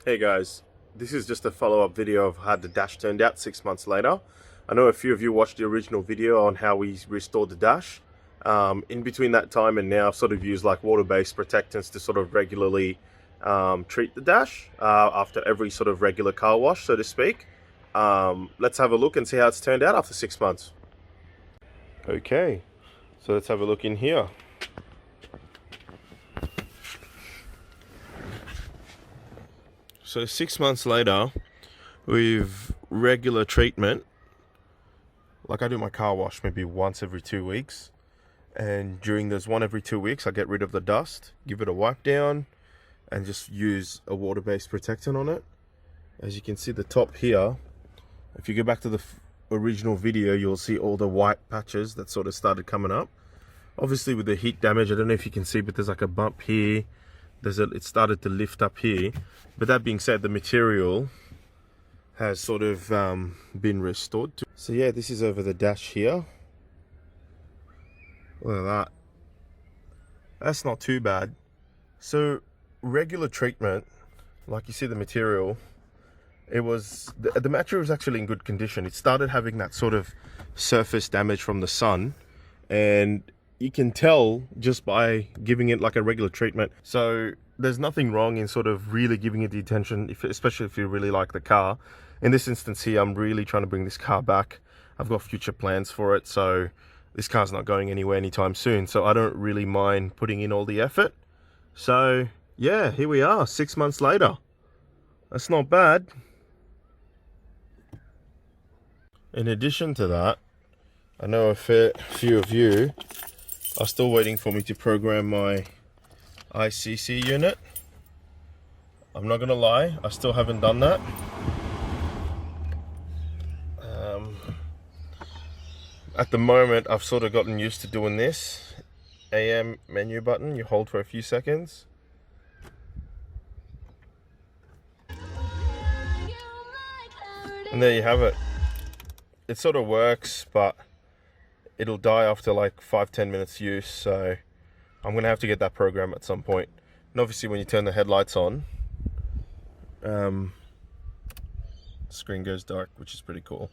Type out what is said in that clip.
Hey guys, this is just a follow-up video of how the dash turned out 6 months later. I know a few of you watched the original video on how we restored the dash. In between that time and now, I've sort of used like water-based protectants to sort of regularly treat the dash after every sort of regular car wash, so to speak. Let's have a look and see how it's turned out after 6 months. Okay, so let's have a look in here. So 6 months later, with regular treatment, like I do my car wash maybe once every 2 weeks, and during those 1 every 2 weeks I get rid of the dust, give it a wipe down, and just use a water-based protectant on it. As you can see the top here, if you go back to the original video, you'll see all the white patches that sort of started coming up. Obviously with the heat damage, I don't know if you can see, but there's like a bump here. It started to lift up here. But that being said, the material has sort of been restored to. So yeah, this is over the dash here. Look at that. That's not too bad. So regular treatment, like you see the material, the material was actually in good condition. It started having that sort of surface damage from the sun, and you can tell just by giving it like a regular treatment. So there's nothing wrong in sort of really giving it the attention, especially if you really like the car. In this instance here, I'm really trying to bring this car back. I've got future plans for it, so this car's not going anywhere anytime soon. So I don't really mind putting in all the effort. So yeah, here we are 6 months later. That's not bad. In addition to that, I know a fair few of you are still waiting for me to program my ICC unit. I'm not gonna lie, I still haven't done that. At the moment, I've sort of gotten used to doing this. AM menu button, you hold for a few seconds. And there you have it. It sort of works, but it'll die after like 5-10 minutes use, so I'm gonna have to get that program at some point. And obviously when you turn the headlights on, the screen goes dark, which is pretty cool.